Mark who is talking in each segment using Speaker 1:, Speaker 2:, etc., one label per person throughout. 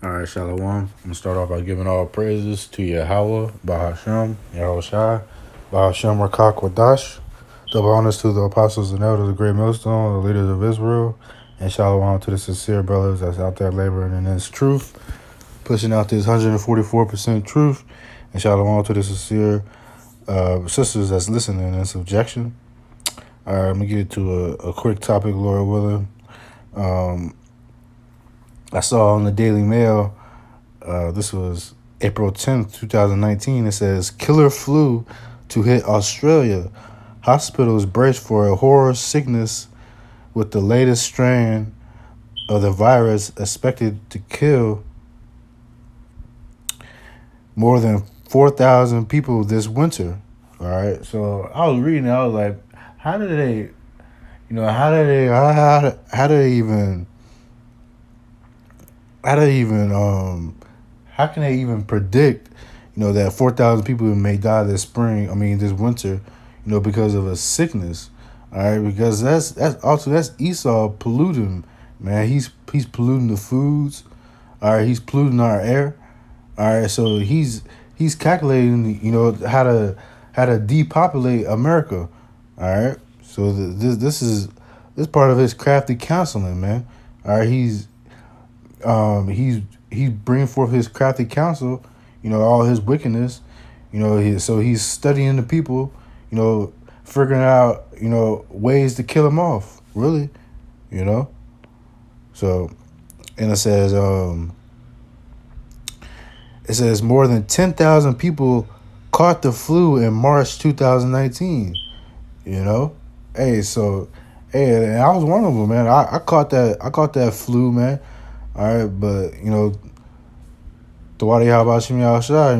Speaker 1: All right, Shalom. I'm gonna start off by giving all praises to Yahweh, Bahashem, Yahushai, Bahashem Rakak Wadash. Double honors to the apostles and elders of the Great Millstone, the leaders of Israel, and Shalom to the sincere brothers that's out there laboring in this truth, pushing out this 144% truth, and Shalom to the sincere sisters that's listening in subjection. All right, I'm gonna get to a quick topic, Lord willing. I saw on the Daily Mail. This was April 10th, 2019. It says, killer flu to hit Australia. Hospitals brace for a horror sickness with the latest strain of the virus expected to kill more than 4,000 people this winter. All right. So I was reading it. I was like, how did they, how do they even, how can they even predict, that 4,000 people may die this winter, because of a sickness. All right, because that's Esau polluting, man. He's polluting the foods. All right, he's polluting our air. All right, so he's calculating, how to depopulate America. All right, so this part of his crafty counseling, man. All right, he's bringing forth his crafty counsel, all his wickedness, so he's studying the people, figuring out, ways to kill them off, really, you know. So, and it says more than 10,000 people caught the flu in March 2019. You know, hey, so hey, and I was one of them, man. I caught that flu, man. All right, but Tawadi, how about Shimi Al-Shai? I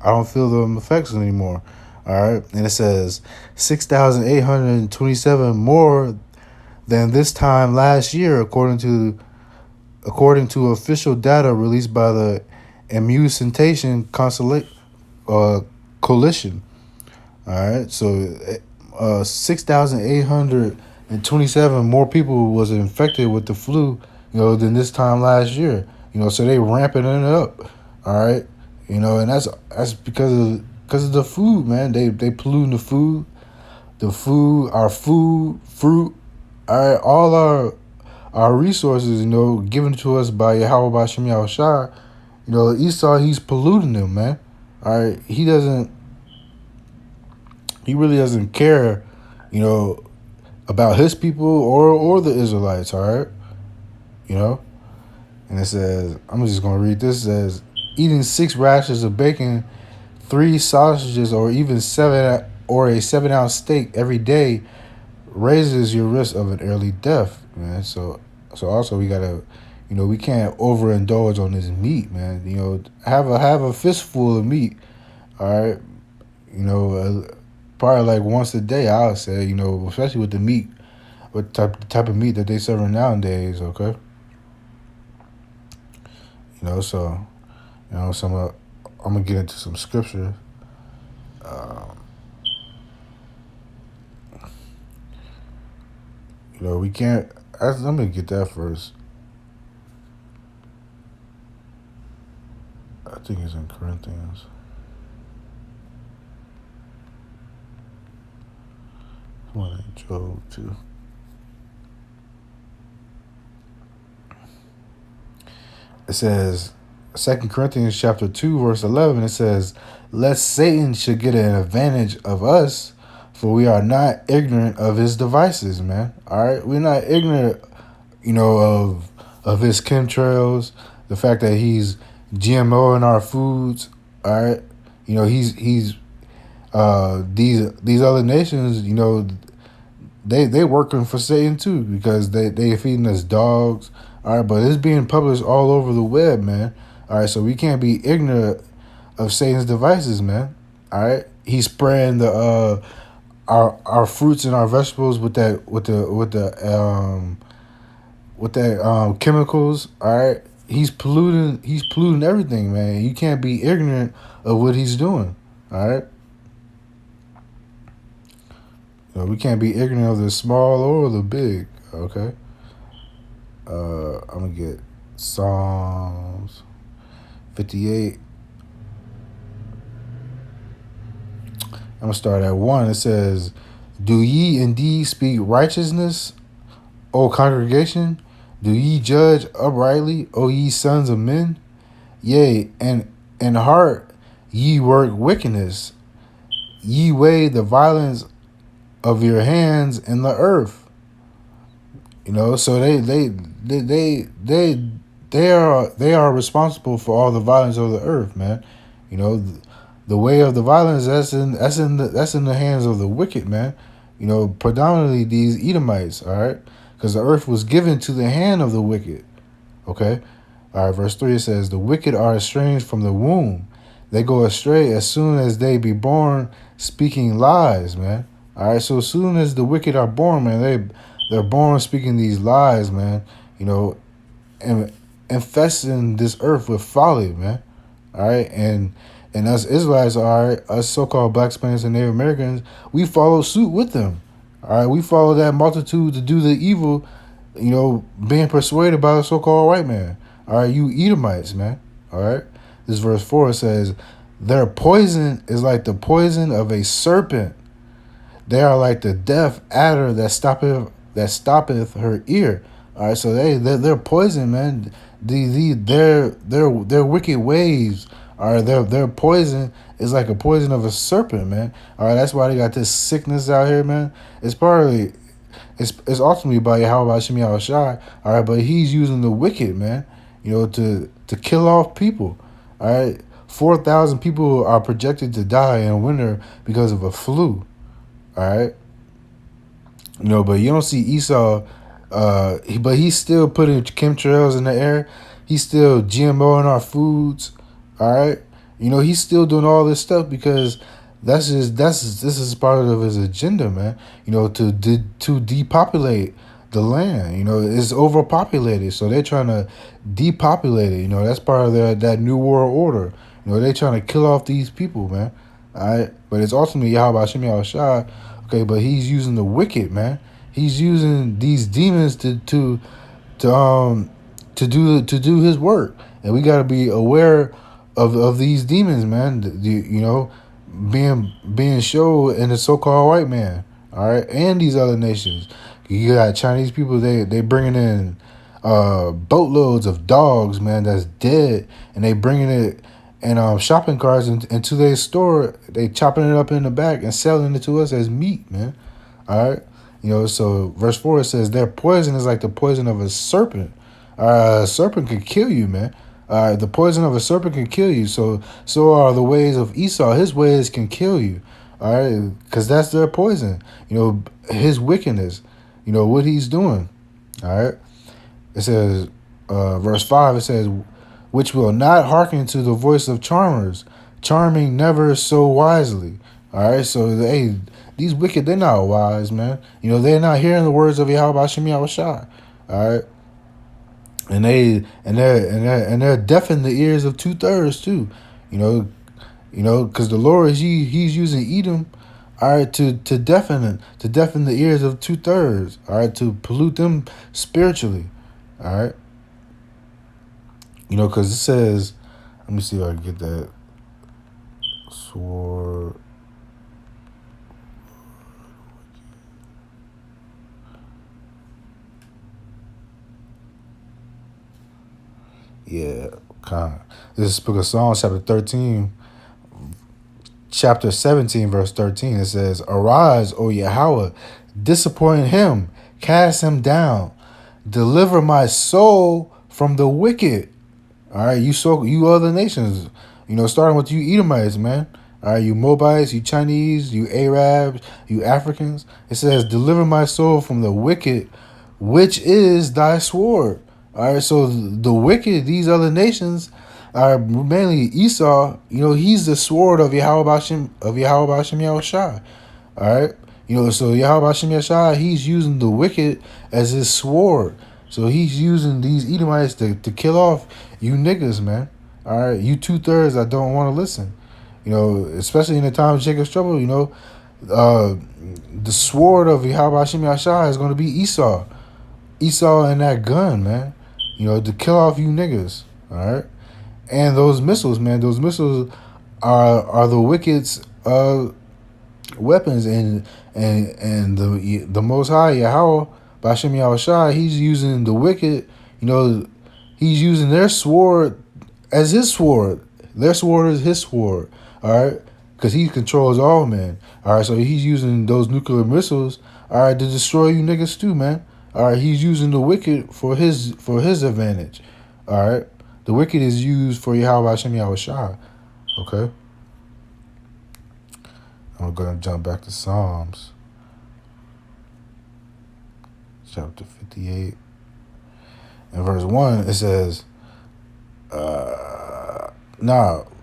Speaker 1: don't feel the effects anymore. All right. And it says 6,827 more than this time last year, according to official data released by the Immunization Coalition. All right. So 6,827 more people was infected with the flu, than this time last year. So they ramping it up. All right, and that's because of the food, man. They polluting our food, fruit, all right, all our resources, given to us by Yahweh Bashem Yahushai. Esau, he's polluting them, man. All right, he really doesn't care, about his people or the Israelites. All right, you know. And it says, I'm just gonna read this. It says, eating 6 rashers of bacon, 3 sausages, or even a 7-ounce steak every day raises your risk of an early death, man. So also we gotta, we can't overindulge on this meat, man. Have a fistful of meat, all right. Probably like once a day, I would say. Especially with the meat, with type of meat that they serving nowadays. Okay. So I'm gonna get into some scripture. We can't. Let me get that first. I think it's in Corinthians. Come on, Job 2. It says, 2 Corinthians chapter 2, verse 11. It says, lest Satan should get an advantage of us, for we are not ignorant of his devices, man. All right, we're not ignorant, of his chemtrails, the fact that he's GMO in our foods. All right, he's these other nations, they working for Satan too, because they feeding us dogs. All right, but it's being published all over the web, man. All right, so we can't be ignorant of Satan's devices, man. All right, he's spraying our fruits and our vegetables with chemicals. All right, he's polluting everything, man. You can't be ignorant of what he's doing. All right, we can't be ignorant of the small or the big. Okay. I'm gonna get Psalms. 58. I'm gonna start at 1. It says, "Do ye indeed speak righteousness, O congregation? Do ye judge uprightly, O ye sons of men? Yea, and in heart ye work wickedness. Ye weigh the violence of your hands in the earth." So they are responsible for all the violence of the earth, man. You know, the way of the violence that's in the hands of the wicked, man. Predominantly these Edomites, all right, because the earth was given to the hand of the wicked. Okay, all right. Verse 3 says, "The wicked are estranged from the womb; they go astray as soon as they be born, speaking lies, man." All right, so as soon as the wicked are born, man, they're born speaking these lies, man. You know, and infesting this earth with folly, man. All right, and us Israelites, all right, us so-called Black Spanish and Native Americans, we follow suit with them. All right, we follow that multitude to do the evil, being persuaded by the so-called white man. All right, you Edomites, man. All right, this verse 4 says, "Their poison is like the poison of a serpent. They are like the deaf adder that stoppeth her ear." All right, so they're poison, man. Their wicked ways are their poison is like a poison of a serpent, man. All right, that's why they got this sickness out here, man. It's ultimately by Yahweh Shemi Al Shai. All right, but he's using the wicked, man. To kill off people. All right, 4,000 people are projected to die in winter because of a flu. All right. But you don't see Esau. But he's still putting chemtrails in the air. He's still GMOing our foods. All right. He's still doing all this stuff because this is part of his agenda, man. To depopulate the land. It's overpopulated, so they're trying to depopulate it. That's part of that new world order. They're trying to kill off these people, man. All right, but it's ultimately Yahweh Shemi Al Shai. Okay, but he's using the wicked, man. He's using these demons to do his work, and we got to be aware of these demons, man. Being showed in the so-called white man, all right, and these other nations. You got Chinese people. They bringing in boatloads of dogs, man, that's dead, and they bringing it in shopping carts into their store. They chopping it up in the back and selling it to us as meat, man. All right. So verse 4 it says, "Their poison is like the poison of a serpent." A serpent could kill you, man. The poison of a serpent can kill you. So are the ways of Esau. His ways can kill you. All right, because that's their poison. His wickedness. What he's doing. All right. It says, verse 5. It says, "Which will not hearken to the voice of charmers, charming never so wisely." All right, so these wicked, they're not wise, man. They're not hearing the words of Yahweh Shemi Al Shai. All right, and they're deafening the ears of 2/3 too. Because the Lord he's using Edom, all right, to deafen the ears of 2/3. All right, to pollute them spiritually. All right, because it says, let me see if I can get that sword. Yeah, kind. This is Book of Psalms, chapter 17, verse 13. It says, "Arise, O Yahweh, disappoint him, cast him down, deliver my soul from the wicked." All right, you other nations, starting with you Edomites, man. All right, you Moabites, you Chinese, you Arabs, you Africans. It says, "Deliver my soul from the wicked, which is thy sword." All right, so the wicked, these other nations, are mainly Esau. He's the sword of Yahweh Shem Yahushai. All right, so Yahweh Shem Yahushai, he's using the wicked as his sword. So he's using these Edomites to kill off you niggas, man. All right, you 2/3 that don't want to listen. Especially in the time of Jacob's trouble. The sword of Yahweh Shem Yahushai is going to be Esau. Esau and that gun, man. To kill off you niggas. All right. And those missiles, man, those missiles are the wicked's weapons, and the Most High Yahweh Bashem Yahushai, he's using the wicked. You know, he's using their sword as his sword. Their sword is his sword. All right, because he controls all men. All right, so he's using those nuclear missiles. All right, to destroy you niggas too, man. All right, he's using the wicked for his advantage. All right, the wicked is used for Yahweh Bashem Yahushai. Okay, I'm gonna jump back to Psalms chapter 58 and verse 1. It says, I'm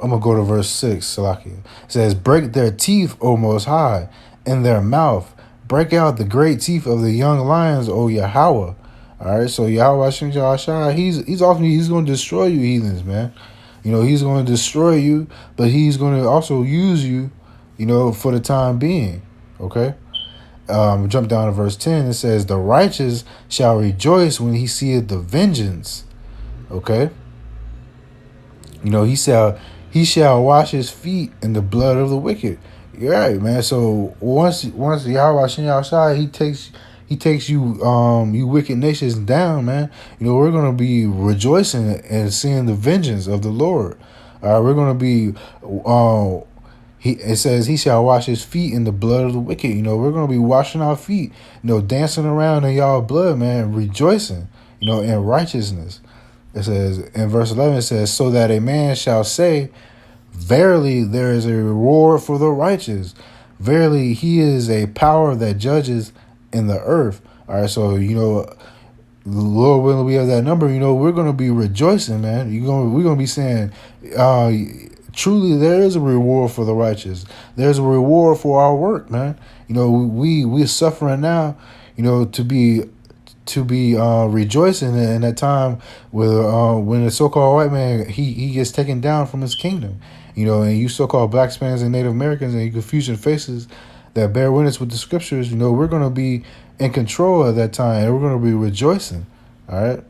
Speaker 1: gonna go to verse 6, Salaki. It says, break their teeth, O Most High, in their mouth. Break out the great teeth of the young lions, O Yahweh. All right, so Yahweh Hashem Yahshai, he's gonna destroy you heathens, man. You know, he's gonna destroy you, but he's gonna also use you, you know, for the time being. Okay? Jump down to verse 10. It says, the righteous shall rejoice when he seeth the vengeance. Okay? You know, he shall wash his feet in the blood of the wicked. You're right, man. So once Yahweh Shem outside, he takes you you wicked nations down, man. You know, we're gonna be rejoicing and seeing the vengeance of the Lord. We're gonna be it says he shall wash his feet in the blood of the wicked. You know, we're gonna be washing our feet, you know, dancing around in y'all blood, man, rejoicing, you know, in righteousness. It says in verse 11, it says, so that a man shall say, verily there is a reward for the righteous. Verily he is a power that judges in the earth. All right, so, you know, the Lord willing, we have that number, you know, we're going to be rejoicing, man. We're going to be saying, truly there is a reward for the righteous. There's a reward for our work, man. You know, we're suffering now, you know, to be rejoicing in that time where when the so-called white man he gets taken down from his kingdom, you know, and you so-called black Spaniards and Native Americans and you Confucian faces that bear witness with the scriptures, you know, we're going to be in control at that time and we're going to be rejoicing. All right,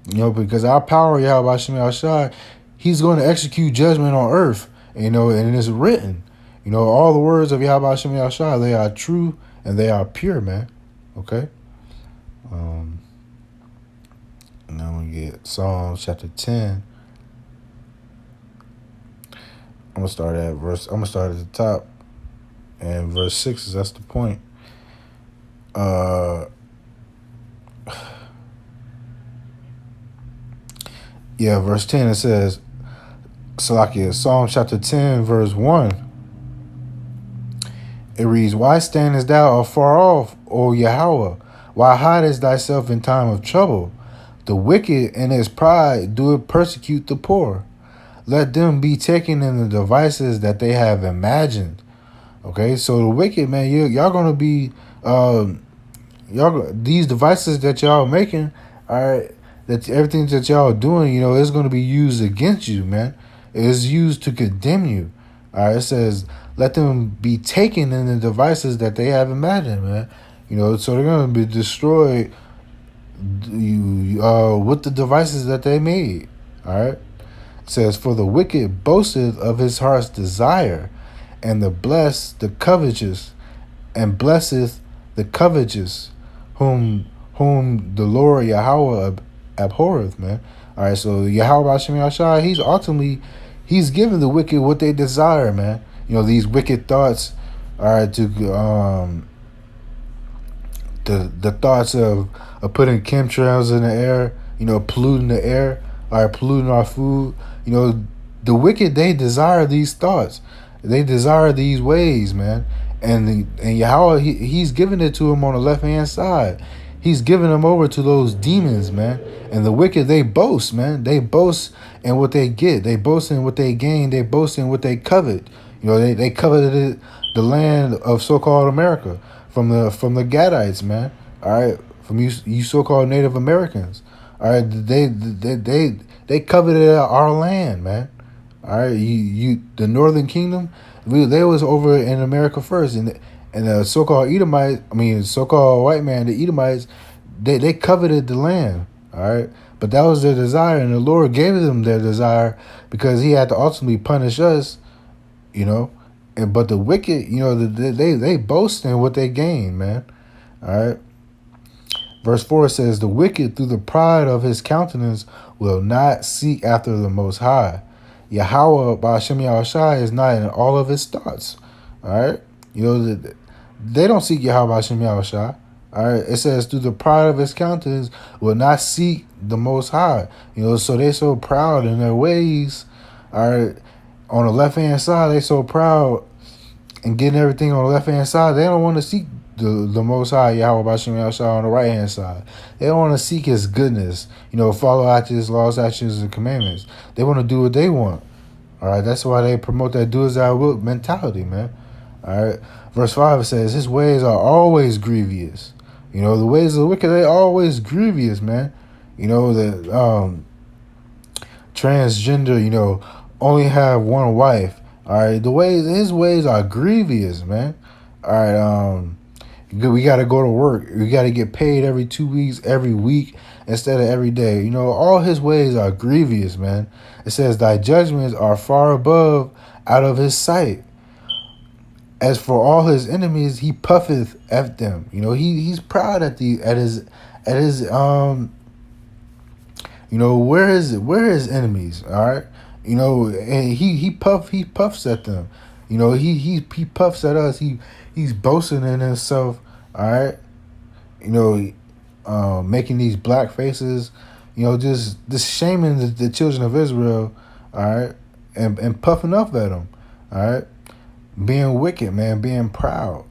Speaker 1: you know, because our power, Yahweh Shem Shai, he's going to execute judgment on earth, you know, and it's written, you know, all the words of Yahweh Shem Shai, they are true and they are pure, man. Okay. And then we get Psalms chapter 10. I'm gonna start at the top, and verse 6 is that's the point. Verse 10 it says, Salakia, Psalm chapter 10, verse 1. It reads, why standest thou afar off, O Yahweh? Why hidest thyself in time of trouble? The wicked in his pride doeth persecute the poor. Let them be taken in the devices that they have imagined. Okay, so the wicked, man, y'all gonna be these devices that y'all making, all right, that everything that y'all doing, you know, is gonna be used against you, man. It is used to condemn you. All right, it says, let them be taken in the devices that they have imagined, man. You know, so they're gonna be destroyed with the devices that they made. All right. It says, for the wicked boasteth of his heart's desire, and the blessed the covetous, and blesseth the covetous, whom the Lord Yahweh abhorreth, man. All right, so Yahweh Hashem Yahshai, he's giving the wicked what they desire, man. You know, these wicked thoughts, all right, to the thoughts of putting chemtrails in the air, you know, polluting the air, or polluting our food. You know, the wicked, they desire these thoughts. They desire these ways, man. And Yahweh, he's giving it to him on the left-hand side. He's giving them over to those demons, man. And the wicked, they boast, man. They boast in what they get. They boast in what they gain. They boast in what they covet. You know, they coveted the land of so-called America from the Gadites, man. All right, from you so-called Native Americans. All right, they coveted our land, man. All right, the Northern Kingdom, they was over in America first, and the so-called Edomites, so-called white man, the Edomites, they coveted the land. All right, But that was their desire, and the Lord gave them their desire because He had to ultimately punish us, you know. And but the wicked, they boast in what they gain, man. All right. Verse 4 says, "The wicked, through the pride of his countenance, will not seek after the Most High. Yahweh, by Hashem Yahushai, is not in all of his thoughts." All right? They don't seek Yahweh by Hashem Yahushai. All right? It says, "Through the pride of his countenance, will not seek the Most High." So they so proud in their ways. All right? On the left-hand side, they so proud and getting everything on the left-hand side. They don't want to seek the Most High, Yahweh Bashim Yahshua, on the right-hand side. They don't want to seek His goodness, follow after His laws, actions, and commandments. They want to do what they want. All right, that's why they promote that do as I will mentality, man. All right, verse 5 says, "His ways are always grievous." The ways of the wicked, they always grievous, man. The transgender, only have one wife. All right, his ways are grievous, man. All right, we got to go to work. We got to get paid every 2 weeks, every week, instead of every day. All his ways are grievous, man. It says, "Thy judgments are far above out of his sight. As for all his enemies, he puffeth at them." He's proud at his where his enemies, all right? And he puffs at them. He puffs at us. He's boasting in himself, all right? Making these black faces, just shaming the children of Israel, all right? And puffing up at them, all right? Being wicked, man, being proud,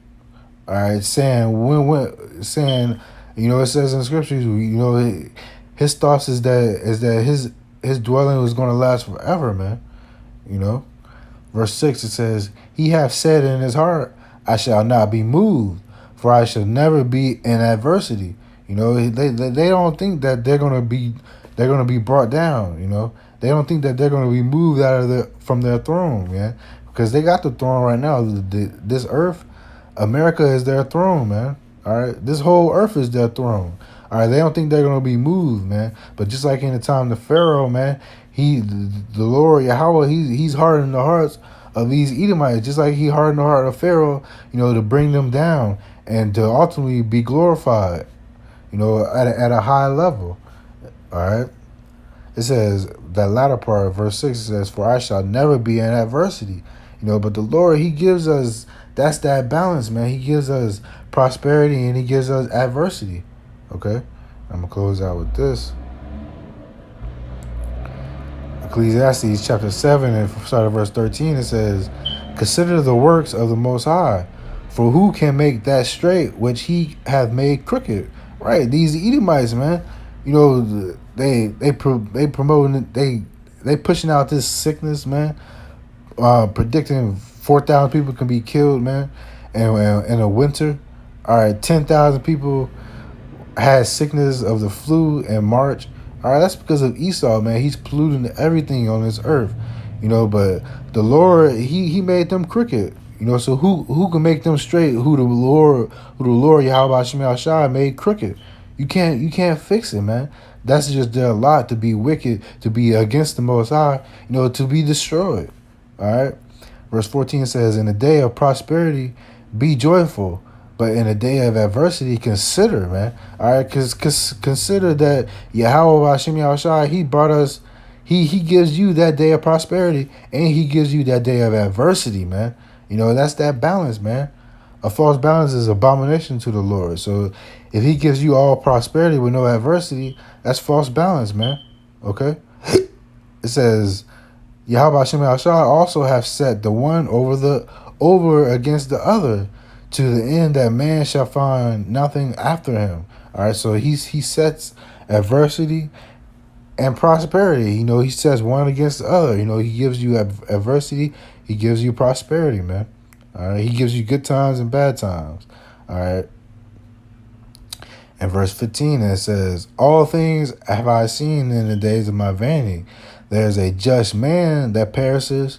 Speaker 1: all right? Saying, it says in scriptures, his thoughts is that his dwelling was going to last forever, man. Verse 6, it says, "He hath said in his heart, I shall not be moved, for I shall never be in adversity." They don't think that they're gonna be brought down. They don't think that they're gonna be moved from their throne, man, because they got the throne right now. This earth, America is their throne, man. All right, this whole earth is their throne. All right, they don't think they're gonna be moved, man. But just like in the time of Pharaoh, man, the Lord Yahweh, he's hardening the hearts of these Edomites, just like he hardened the heart of Pharaoh, to bring them down and to ultimately be glorified, at a high level. All right. It says, that latter part of verse 6, it says, "For I shall never be in adversity." But the Lord, He gives us, that's that balance, man. He gives us prosperity and He gives us adversity. Okay? I'm going to close out with this. Ecclesiastes chapter 7 and start at verse 13, it says, "Consider the works of the Most High, for who can make that straight which He hath made crooked?" Right, these Edomites, man, they promoting, they pushing out this sickness, man, predicting 4,000 people can be killed, man, in a winter. All right, 10,000 people had sickness of the flu in March. All right, that's because of Esau, man. He's polluting everything on this earth, but the Lord, he made them crooked, so who can make them straight? Who the Lord Yahweh Shema Shai made crooked. You can't fix it, man. That's just their lot, to be wicked, to be against the Most High, to be destroyed. All right. Verse 14 says, "In the day of prosperity, be joyful. But in a day of adversity, consider, man." All right, because consider that Yahweh Hashem Yahushua, He brought us, He gives you that day of prosperity, and He gives you that day of adversity, man. That's that balance, man. A false balance is abomination to the Lord. So if He gives you all prosperity with no adversity, that's false balance, man. Okay? It says, "Yahweh Hashem Yahushua also have set the one over against the other, to the end that man shall find nothing after him." All right, so he sets adversity and prosperity. He sets one against the other. He gives you adversity, He gives you prosperity, man. All right, He gives you good times and bad times. All right. In verse 15, it says, "All things have I seen in the days of my vanity. There is a just man that perisheth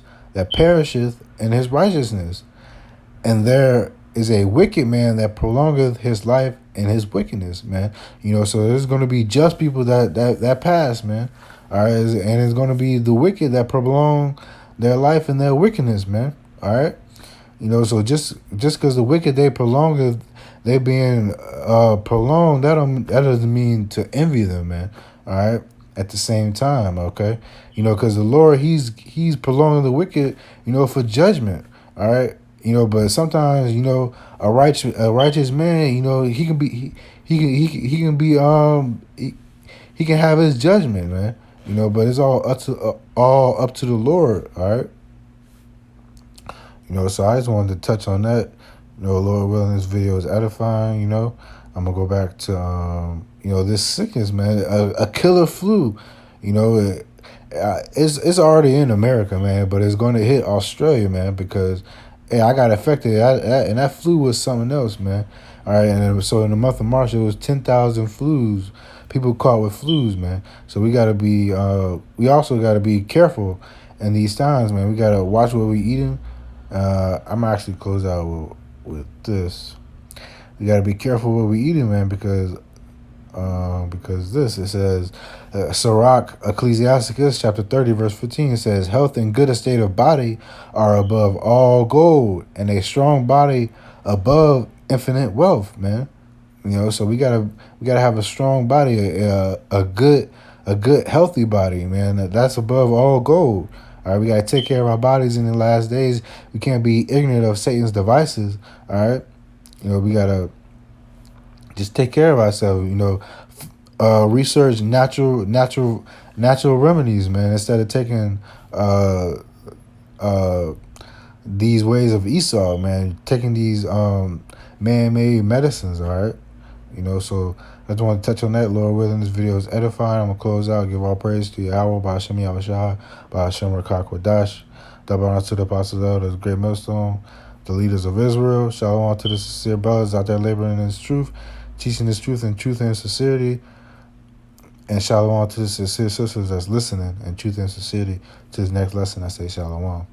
Speaker 1: in his righteousness, and there is a wicked man that prolongeth his life in his wickedness, man. So there's going to be just people that pass, man. All right, and it's going to be the wicked that prolong their life in their wickedness, man. All right. So just because the wicked they prolong it, they being prolonged, that doesn't mean to envy them, man. All right. At the same time, okay. Because the Lord he's prolonging the wicked, for judgment. All right. But sometimes a righteous man, he can be he can be he can have his judgment, man. But it's all up to the Lord. All right. So I just wanted to touch on that. Lord willing, this video is edifying. I'm gonna go back to this sickness, man, a killer flu. It's already in America, man, but it's going to hit Australia, man, because I got affected, and that flu was something else, man. All right, and so in the month of March, it was 10,000 flus, people caught with flus, man. So we also gotta be careful in these times, man. We gotta watch what we eating. I'm gonna actually close out with this. We gotta be careful what we eating, man, because it says, Sirach, Ecclesiasticus chapter 30 verse 15, it says, health and good estate of body are above all gold, and a strong body above infinite wealth, man. So we gotta have a strong body, a good healthy body, man. That's above all gold. All right, we gotta take care of our bodies in the last days. We can't be ignorant of Satan's devices. All right, we gotta just take care of ourselves. Research natural remedies, man, instead of taking these ways of Esau, man, taking these man-made medicines. All right. So I just want to touch on that. Lord willing, this video is edifying. I'm going to close out. Give all praise to Yahweh, by Hashem Yahushua, by Hashem Rakak Wadash. Double honor to the apostles of the great millstone, the leaders of Israel. Shalom to the sincere brothers out there laboring in this truth, teaching this truth in truth and sincerity. And shalom to the sincere sisters that's listening in truth and sincerity. To this next lesson, I say shalom.